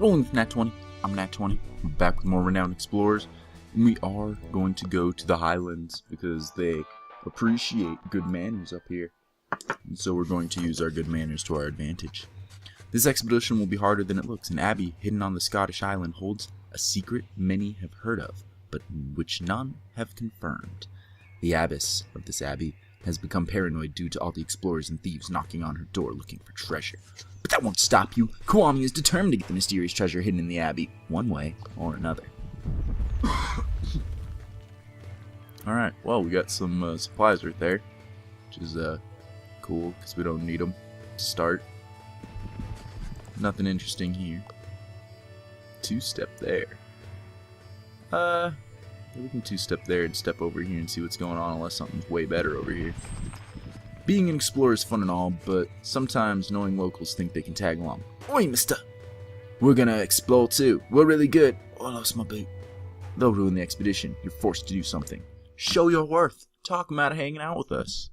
Rolling with Nat 20. I'm Nat 20. We're back with more renowned explorers. And we are going to go to the Highlands because they appreciate good manners up here. And so we're going to use our good manners to our advantage. This expedition will be harder than it looks. An abbey hidden on the Scottish island holds a secret many have heard of, but which none have confirmed. The abbess of this abbey has become paranoid due to all the explorers and thieves knocking on her door looking for treasure. But that won't stop you. Kiwami is determined to get the mysterious treasure hidden in the abbey, one way or another. Alright, well, we got some supplies right there, which is cool, because we don't need them to start. Nothing interesting here. Two-step there. We can two-step there and step over here and see what's going on, unless something's way better over here. Being an explorer is fun and all, but sometimes knowing locals think they can tag along. Oi, mister! We're gonna explore too. We're really good. Oh, I lost my boot. They'll ruin the expedition. You're forced to do something. Show your worth. Talk them out of hanging out with us.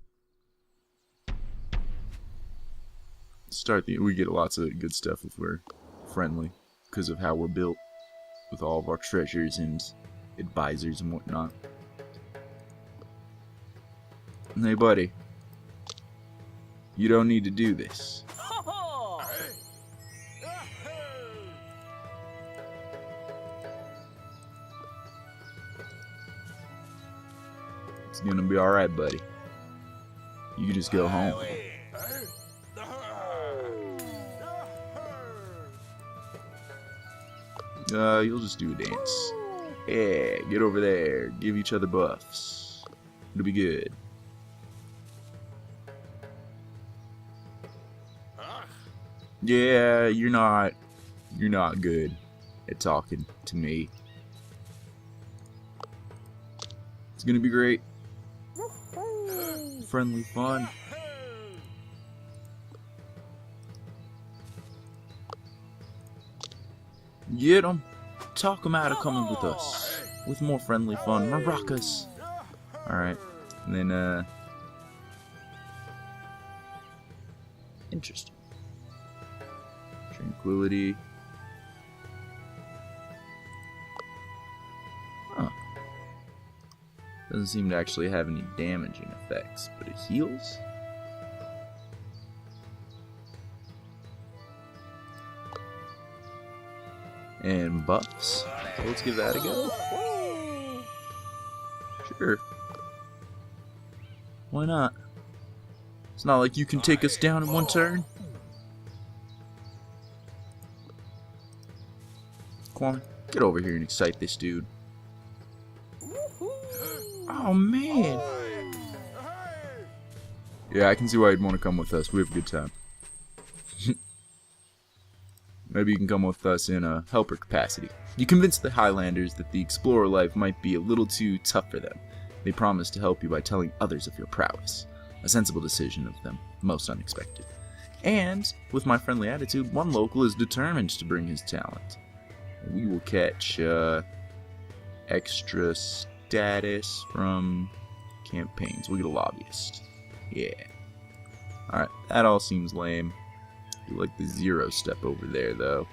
We get lots of good stuff if we're friendly, because of how we're built, with all of our treasures and advisors and whatnot. Hey, buddy. You don't need to do this. It's gonna be alright, buddy. You can just go home. You'll just do a dance. Yeah, get over there. Give each other buffs. It'll be good. Yeah, you're not good at talking to me. It's gonna be great. Friendly fun. Get 'em. Talk 'em out of coming with us. With more friendly fun. Maracas. Alright. And then, interesting. Tranquility. Huh. Doesn't seem to actually have any damaging effects, but it heals? And buffs. So let's give that a go. Sure. Why not? It's not like you can take us down in one turn. Come on, get over here and excite this dude. Oh man. Yeah, I can see why you'd want to come with us. We have a good time. Maybe you can come with us in a helper capacity. You convince the Highlanders that the explorer life might be a little too tough for them. They promise to help you by telling others of your prowess. A sensible decision of them, most unexpected. And, with my friendly attitude, one local is determined to bring his talent. We will catch extra status from campaigns. We'll get a lobbyist. Yeah. Alright, that all seems lame. I like the 0 step over there, though.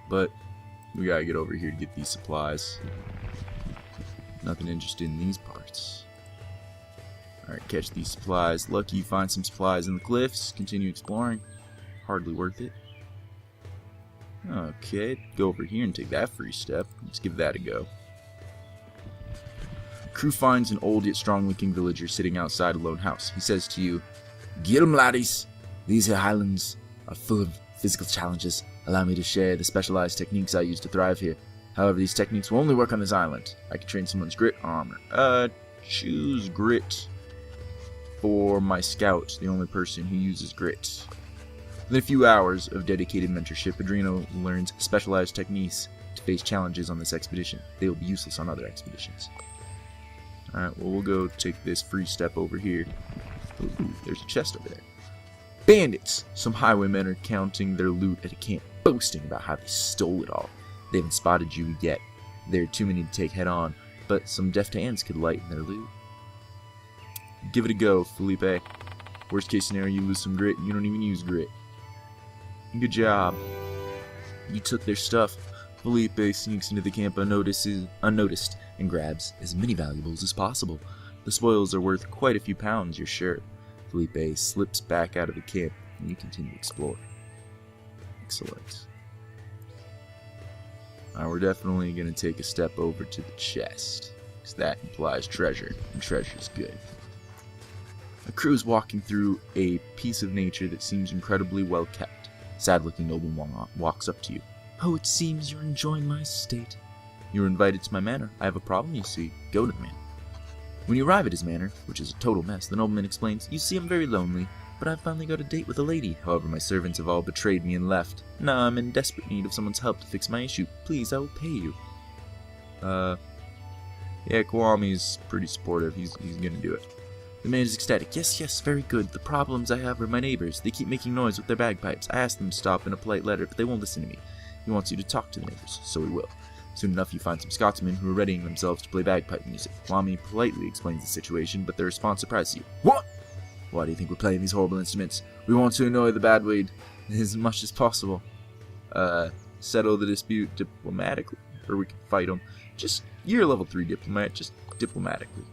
But we gotta get over here to get these supplies. Nothing interested in these parts. Alright, catch these supplies. Lucky you find some supplies in the cliffs. Continue exploring. Hardly worth it. Okay, go over here and take that free step. Let's give that a go. Crew finds an old yet strong-looking villager sitting outside a lone house. He says to you, "Get 'em, laddies! These here Highlands are full of physical challenges. Allow me to share the specialized techniques I use to thrive here. However, these techniques will only work on this island. I can train someone's grit or armor. Choose grit for my scout, the only person who uses grit." Within a few hours of dedicated mentorship, Adreno learns specialized techniques to face challenges on this expedition. They will be useless on other expeditions. Alright, well, we'll go take this free step over here. Ooh, there's a chest over there. Bandits! Some highwaymen are counting their loot at a camp, boasting about how they stole it all. They haven't spotted you yet. There are too many to take head on, but some deft hands could lighten their loot. Give it a go, Felipe. Worst case scenario, you lose some grit and you don't even use grit. Good job. You took their stuff. Felipe sneaks into the camp unnoticed and grabs as many valuables as possible. The spoils are worth quite a few pounds, you're sure. Felipe slips back out of the camp, and you continue to explore. Excellent. Now we're definitely going to take a step over to the chest, because that implies treasure, and treasure's good. A crew is walking through a piece of nature that seems incredibly well kept. Sad-looking nobleman walks up to you. Oh, it seems you're enjoying my estate. You were invited to my manor. I have a problem, you see. Go to the manor. When you arrive at his manor, which is a total mess, the nobleman explains, You see, I'm very lonely, but I've finally got a date with a lady. However, my servants have all betrayed me and left. Now I'm in desperate need of someone's help to fix my issue. Please, I will pay you. Yeah, Kwami's pretty supportive. He's gonna do it. The man is ecstatic. Yes, very good. The problems I have are my neighbors. They keep making noise with their bagpipes. I asked them to stop in a polite letter, but they won't listen to me. He wants you to talk to the neighbors, so he will. Soon enough, you find some Scotsmen who are readying themselves to play bagpipe music. Kwami politely explains the situation, but their response surprises you. What? Why do you think we're playing these horrible instruments? We want to annoy the badweed as much as possible. Settle the dispute diplomatically, or we can fight them. You're a level 3 diplomat, just diplomatically.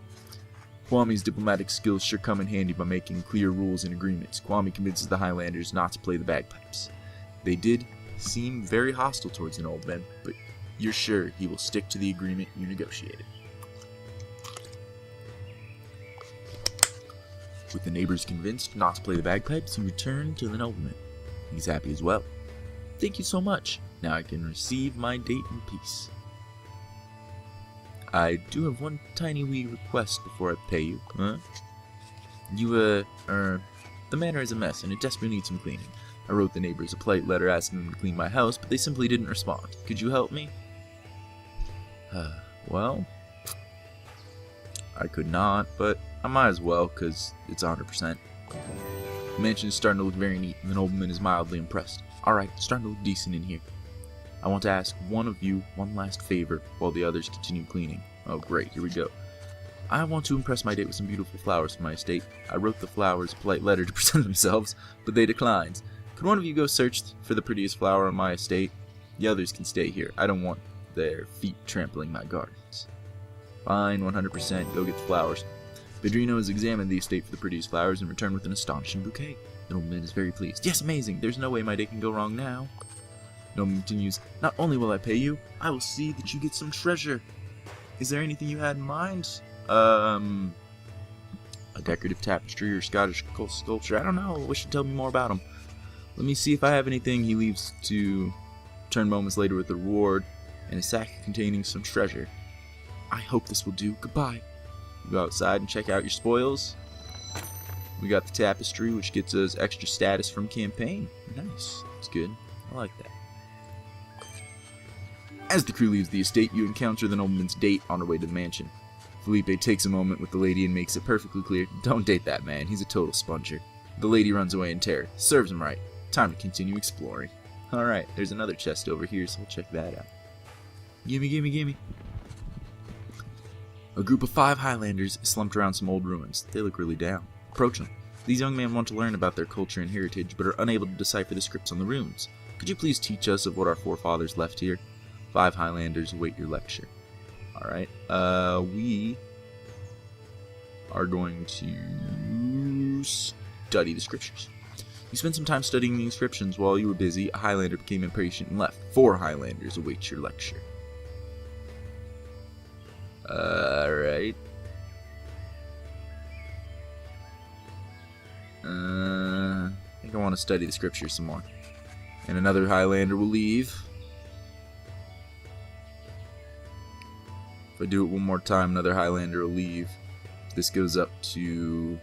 Kwami's diplomatic skills sure come in handy by making clear rules and agreements. Kwami convinces the Highlanders not to play the bagpipes. They did seem very hostile towards an old man, but you're sure he will stick to the agreement you negotiated. With the neighbors convinced not to play the bagpipes, you return to the nobleman. He's happy as well. Thank you so much. Now I can receive my date in peace. I do have one tiny wee request before I pay you. Huh? The manor is a mess and it desperately needs some cleaning. I wrote the neighbors a polite letter asking them to clean my house, but they simply didn't respond. Could you help me? Well, I could not, but I might as well, because it's 100%. The mansion is starting to look very neat, and the nobleman is mildly impressed. Alright, it's starting to look decent in here. I want to ask one of you one last favor while the others continue cleaning. Oh great, here we go. I want to impress my date with some beautiful flowers from my estate. I wrote the flowers a polite letter to present themselves, but they declined. Could one of you go search for the prettiest flower on my estate? The others can stay here. I don't want their feet trampling my gardens. Fine, 100%, go get the flowers. Pedrino has examined the estate for the prettiest flowers and returned with an astonishing bouquet. The nobleman is very pleased. Yes, amazing! There's no way my day can go wrong now. Nobleman continues, Not only will I pay you, I will see that you get some treasure. Is there anything you had in mind? A decorative tapestry or Scottish sculpture? I don't know. I wish you'd tell me more about them. Let me see if I have anything. He leaves to return moments later with a reward and a sack containing some treasure. I hope this will do. Goodbye. You go outside and check out your spoils. We got the tapestry, which gets us extra status from campaign. Nice. That's good. I like that. As the crew leaves the estate, you encounter the nobleman's date on her way to the mansion. Felipe takes a moment with the lady and makes it perfectly clear, don't date that man, he's a total sponger. The lady runs away in terror. Serves him right. Time to continue exploring. Alright, there's another chest over here, so we'll check that out. Gimme. A group of 5 Highlanders is slumped around some old ruins. They look really down. Approach them. These young men want to learn about their culture and heritage, but are unable to decipher the scripts on the runes. Could you please teach us of what our forefathers left here? 5 Highlanders await your lecture. Alright, we are going to study the scriptures. You spent some time studying the inscriptions. While you were busy, a Highlander became impatient and left. 4 Highlanders await your lecture. Alright. I think I want to study the scriptures some more. And another Highlander will leave. If I do it one more time, another Highlander will leave. This goes up to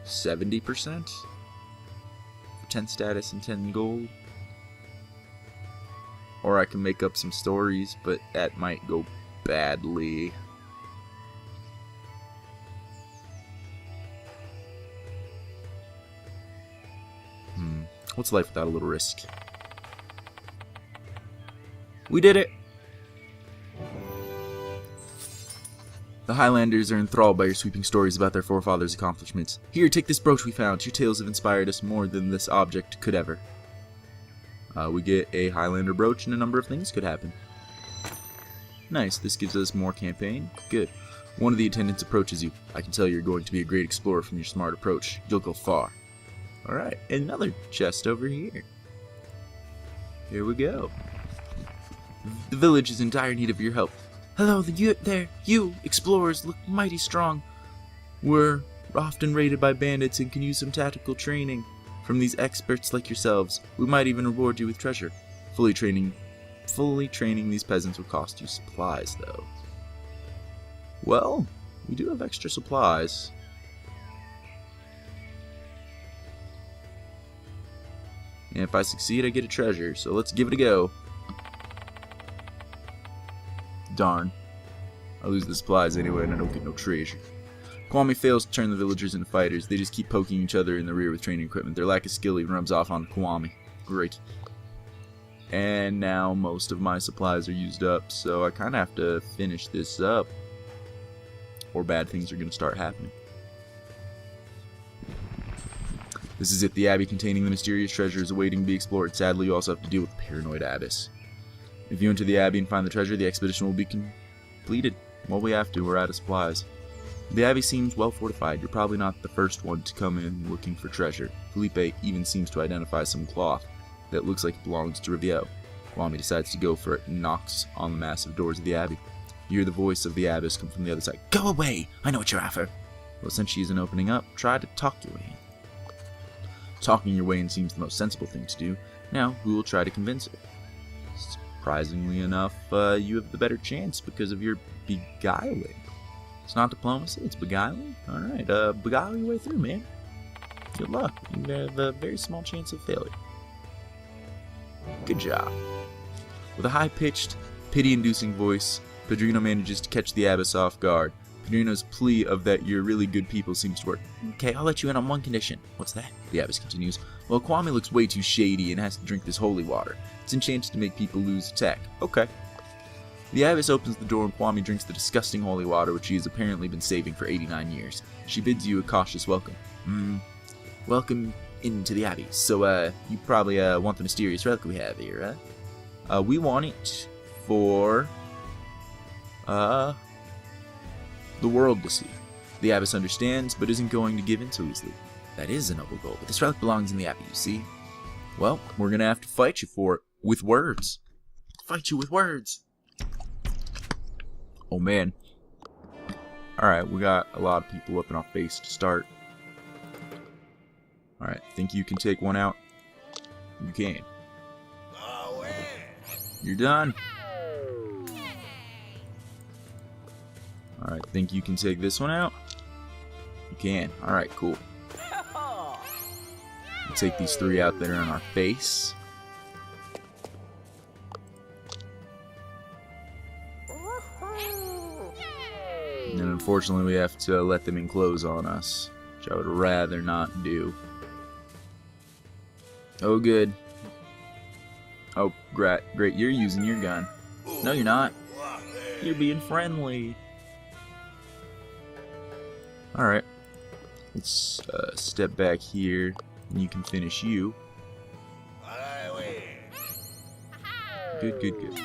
70% for 10 status and 10 gold. Or I can make up some stories, but that might go badly. What's life without a little risk? We did it! The Highlanders are enthralled by your sweeping stories about their forefathers' accomplishments. Here, take this brooch we found. Your tales have inspired us more than this object could ever. We get a Highlander brooch and a number of things could happen. Nice, this gives us more campaign. Good. One of the attendants approaches you. I can tell you're going to be a great explorer from your smart approach. You'll go far. Alright, another chest over here. Here we go. The village is in dire need of your help. Hello, you explorers look mighty strong. We're often raided by bandits and can use some tactical training from these experts like yourselves. We might even reward you with treasure. Fully training these peasants will cost you supplies, though. Well, we do have extra supplies. And if I succeed, I get a treasure, so let's give it a go. Darn. I lose the supplies anyway and I don't get no treasure. Kwame fails to turn the villagers into fighters. They just keep poking each other in the rear with training equipment. Their lack of skill even rubs off on Kwame. Great. And now most of my supplies are used up, so I kind of have to finish this up, or bad things are going to start happening. This is it. The abbey containing the mysterious treasure is awaiting to be explored. Sadly, you also have to deal with the paranoid abbess. If you enter the abbey and find the treasure, the expedition will be completed. Well, we have to. We're out of supplies. The abbey seems well fortified. You're probably not the first one to come in looking for treasure. Felipe even seems to identify some cloth that looks like it belongs to Riviere. Kwame decides to go for it and knocks on the massive doors of the abbey. You hear the voice of the abbess come from the other side. Go away! I know what you're after. Well, since she isn't opening up, try to talk your way in. Talking your way in seems the most sensible thing to do. Now, who will try to convince her? Surprisingly enough, you have the better chance because of your beguiling. It's not diplomacy, it's beguiling. Alright, beguile your way through, man. Good luck. You have a very small chance of failure. Good job. With a high-pitched, pity-inducing voice, Pedrino manages to catch the abbess off guard. Pedrino's plea of that you're really good people seems to work. Okay, I'll let you in on one condition. What's that? The abbess continues. Well, Kwame looks way too shady and has to drink this holy water. It's enchanted to make people lose attack. Okay. The abbess opens the door and Kwame drinks the disgusting holy water which she has apparently been saving for 89 years. She bids you a cautious welcome. Welcome into the abbey. So, you probably want the mysterious relic we have here, huh? We want it for the world to see. The abbess understands, but isn't going to give in so easily. That is a noble goal, but this relic belongs in the abbey, you see? Well, we're gonna have to fight you for it with words. Fight you with words. Oh man. Alright, we got a lot of people up in our face to start. Alright, think you can take one out? You can. You're done. Alright, think you can take this one out? You can. Alright, cool. We'll take these three out that are in our face. And unfortunately we have to let them enclose on us, which I would rather not do. Oh good. Oh, great. You're using your gun. No, you're not. You're being friendly. Alright. Let's step back here, and you can finish you. Good, good, good.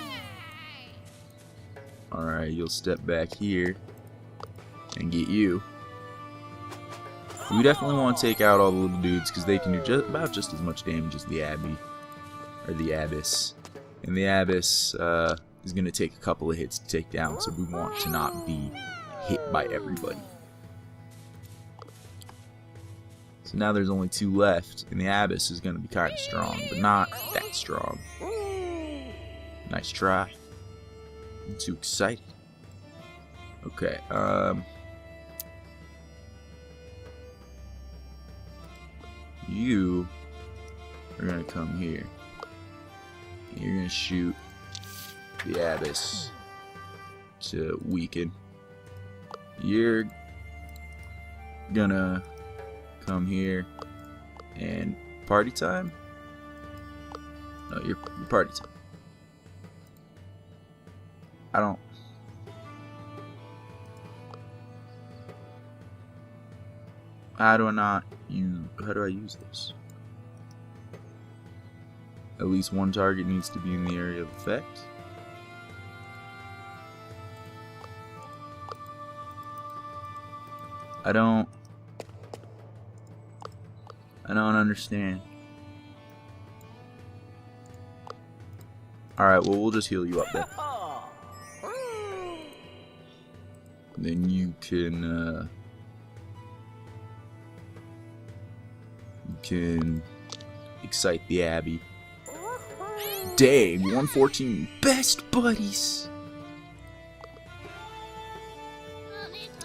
Alright, you'll step back here and get you. We definitely want to take out all the little dudes because they can do about just as much damage as the abbey. Or the abbess. And the abbess is going to take a couple of hits to take down, so we want to not be hit by everybody. So now there's only two left, and the abbess is going to be kind of strong, but not that strong. Nice try. I'm too excited. Okay, you are going to come here. You're going to shoot the abbess to weaken. You're going to come here and party time? No, you're party time. I don't... How do I use this? At least one target needs to be in the area of effect. I don't understand. Alright, well, we'll just heal you up then. Then you can excite the Abbey. Dang, 114 best buddies.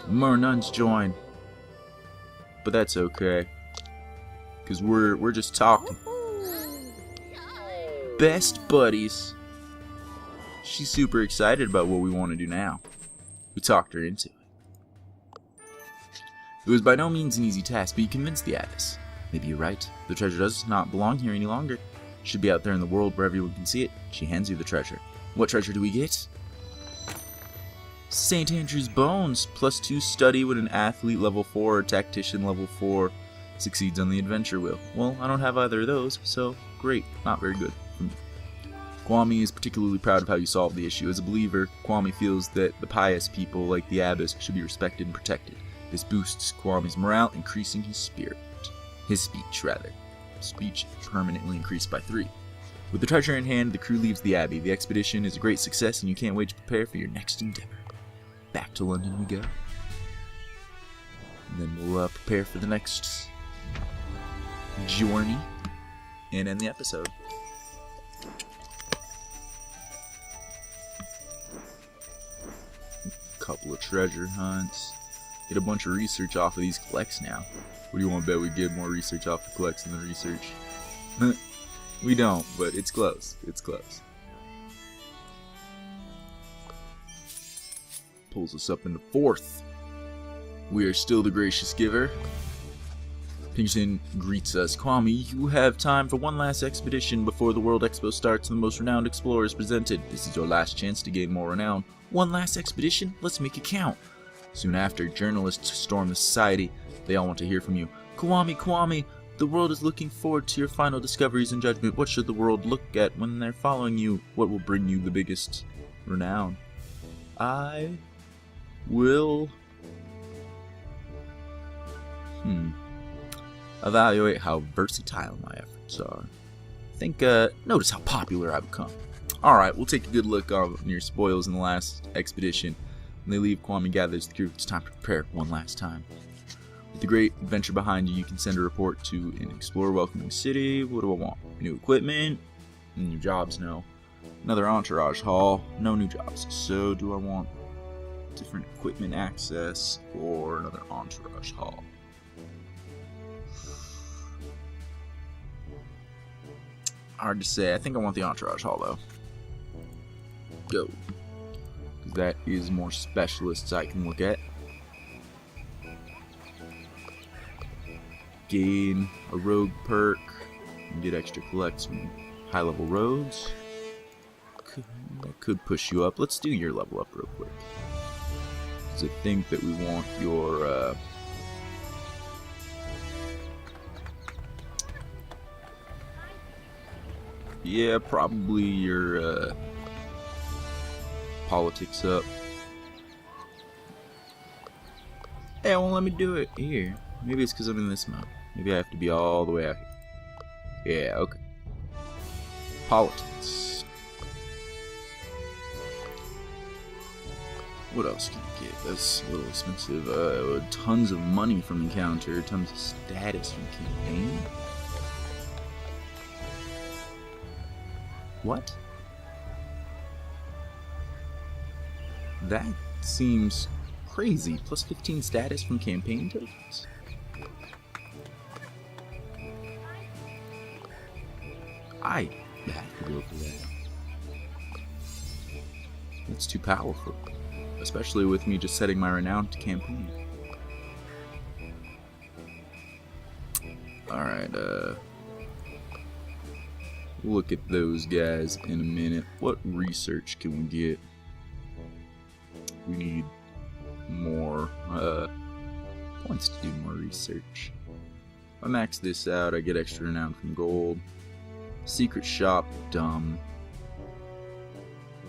More nuns join, but that's okay, cause we're just talking. Best buddies. She's super excited about what we want to do now. We talked her into it. It was by no means an easy task, but you convinced the abbess. Maybe you're right. The treasure does not belong here any longer. It should be out there in the world where everyone can see it. She hands you the treasure. What treasure do we get? St. Andrew's Bones. +2 study when an athlete level 4 or tactician level 4 succeeds on the adventure wheel. Well, I don't have either of those, so great. Not very good for me. Kwame is particularly proud of how you solved the issue. As a believer, Kwame feels that the pious people like the abbess should be respected and protected. This boosts Kwame's morale, increasing his speech permanently increased by 3. With the treasure in hand, the crew leaves the Abbey. The expedition is a great success, and you can't wait to prepare for your next endeavor. Back to London we go. And then we'll prepare for the next journey and end the episode. Couple of treasure hunts. Get a bunch of research off of these collects now. What do you want to bet we get more research off the collects than the research? We don't, but it's close. It's close. Pulls us up into 4th. We are still the gracious giver. Pinkerton greets us. Kwame, you have time for one last expedition before the World Expo starts and the most renowned explorers presented. This is your last chance to gain more renown. One last expedition? Let's make it count. Soon after, journalists storm the society. They all want to hear from you. Kwame, the world is looking forward to your final discoveries and judgment. What should the world look at when they're following you? What will bring you the biggest renown? I will evaluate how versatile my efforts are. Notice how popular I've become. Alright, we'll take a good look on your spoils in the last expedition. When they leave, Kwame gathers the crew. It's time to prepare one last time. With the great adventure behind you, you can send a report to an explorer welcoming city. What do I want? New equipment? New jobs? No. Another entourage hall? No new jobs. So do I want different equipment access or another entourage hall? Hard to say. I think I want the entourage hall though. Go. Because that is more specialists I can look at. Gain a rogue perk and get extra collects from high level roads. That could push you up. Let's do your level up real quick. Because I think that we want your yeah, probably your politics up. Hey, it won't let me do it here. Maybe it's because I'm in this mode. Maybe I have to be all the way out here. Yeah, okay. Politics. What else can I get? That's a little expensive. Tons of money from encounter. Tons of status from campaign. What? That seems crazy. Plus 15 status from campaign tokens. I have to go for that. That's too powerful. Especially with me just setting my renown to campaign. Alright, we'll look at those guys in a minute. What research can we get? We need more points to do more research. If I max this out, I get extra renown from gold. Secret shop, dumb.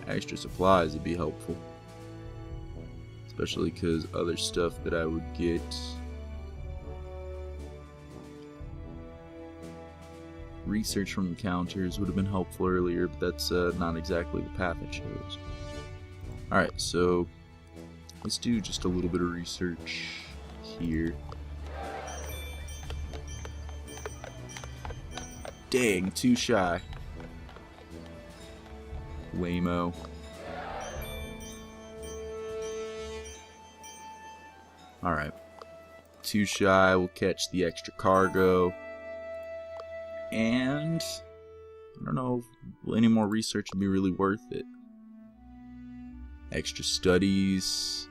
Extra supplies would be helpful. Especially because other stuff that I would get. Research from encounters would have been helpful earlier, but that's not exactly the path I chose. Alright, so let's do just a little bit of research here. Dang, too shy. Lame-o. Alright. Too shy, we'll catch the extra cargo. And I don't know if any more research would be really worth it. Extra studies.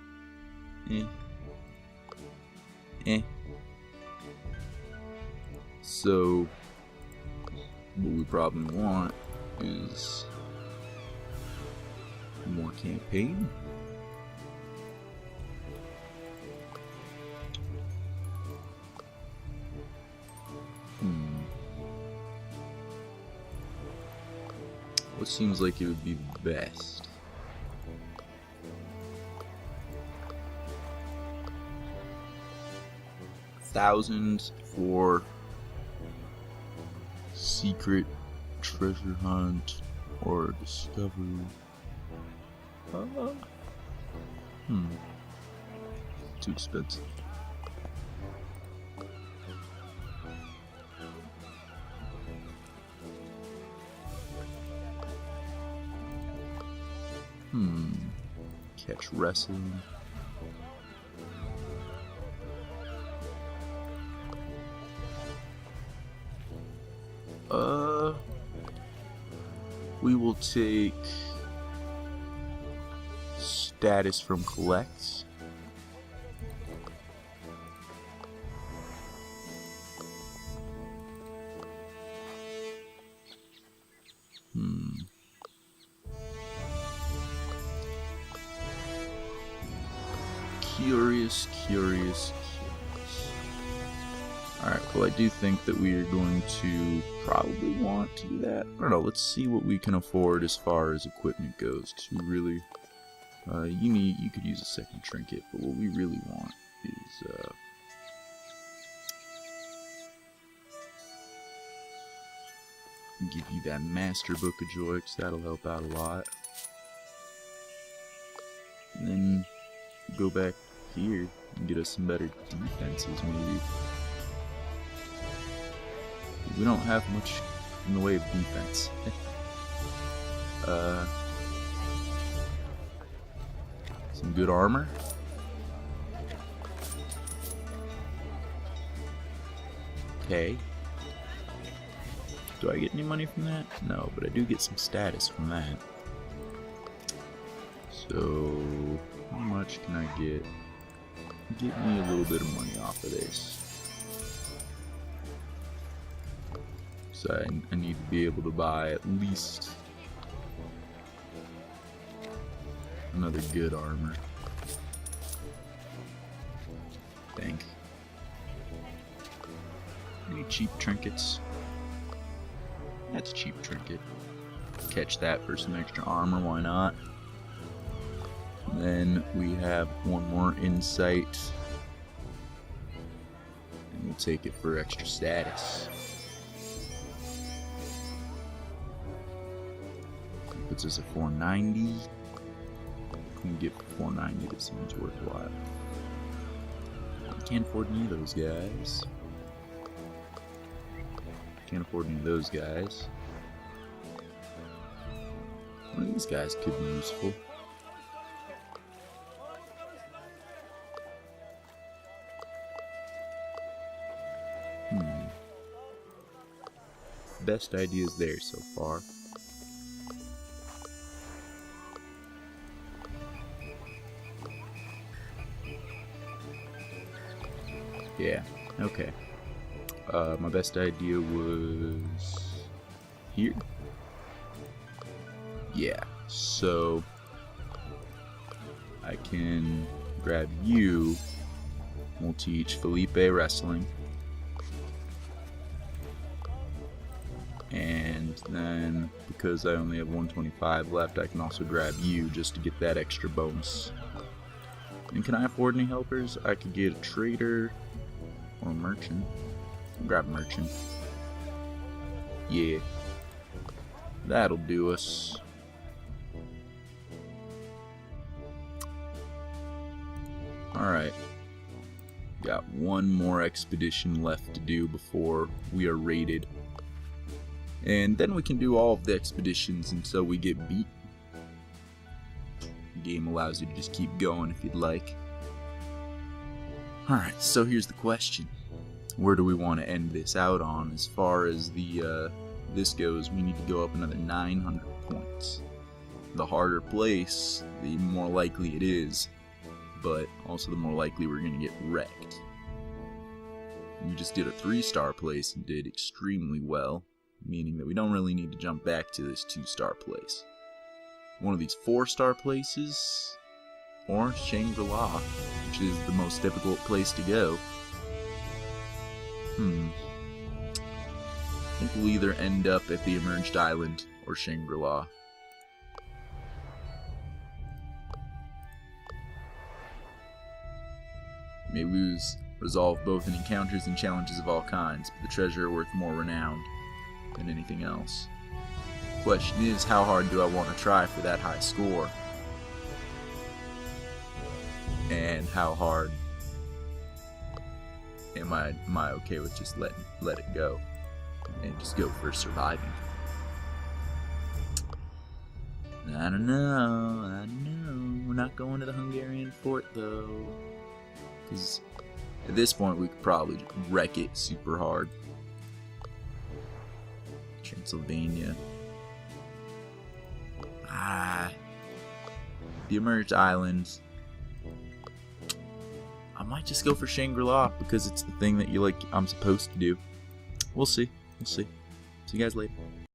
So what we probably want is more campaign. What seems like it would be best? $1,000 for secret treasure hunt or discovery. Too expensive. Catch wrestling. We will take status from collects. Curious. Alright, well I do think that we are going to probably want to do that. I don't know, let's see what we can afford as far as equipment goes. Because we really, you could use a second trinket, but what we really want is, give you that Master Book of Joy, because that'll help out a lot. And then go back here and get us some better defenses, maybe. We don't have much in the way of defense. Some good armor. Okay. Do I get any money from that? No, but I do get some status from that. So, how much can I get? Get me a little bit of money off of this. So I need to be able to buy at least another good armor. I think. Any cheap trinkets? That's a cheap trinket. Catch that for some extra armor, why not? Then we have one more insight. And we'll take it for extra status. Puts us at 490. Can we get 490? That seems worthwhile. Can't afford any of those guys. Can't afford any of those guys. One of these guys could be useful. Best ideas there so far. Yeah, okay. My best idea was here. Yeah, so I can grab you. We'll teach Felipe wrestling. And Then, because I only have 125 left, I can also grab you just to get that extra bonus. And can I afford any helpers? I could get a trader or a merchant. I'll grab a merchant. Yeah. That'll do us. Alright. Got one more expedition left to do before we are raided. And then we can do all of the expeditions until we get beat. The game allows you to just keep going if you'd like. Alright, so here's the question. Where do we want to end this out on? As far as the this goes, we need to go up another 900 points. The harder place, the more likely it is, but also the more likely we're going to get wrecked. We just did a 3-star place and did extremely well, meaning that we don't really need to jump back to this 2-star place. One of these 4-star places, or Shangri-La, which is the most difficult place to go. I think we'll either end up at the Emerged Island or Shangri-La. May lose, resolve both in encounters and challenges of all kinds, but the treasure worth more renowned than anything else. The question is, how hard do I want to try for that high score? And how hard am I okay with just let it go and just go for surviving? I don't know. We're not going to the Hungarian fort though, because at this point we could probably wreck it super hard. Transylvania. The Emerged Islands. I might just go for Shangri-La because it's the thing that I'm supposed to do. We'll see. See you guys later.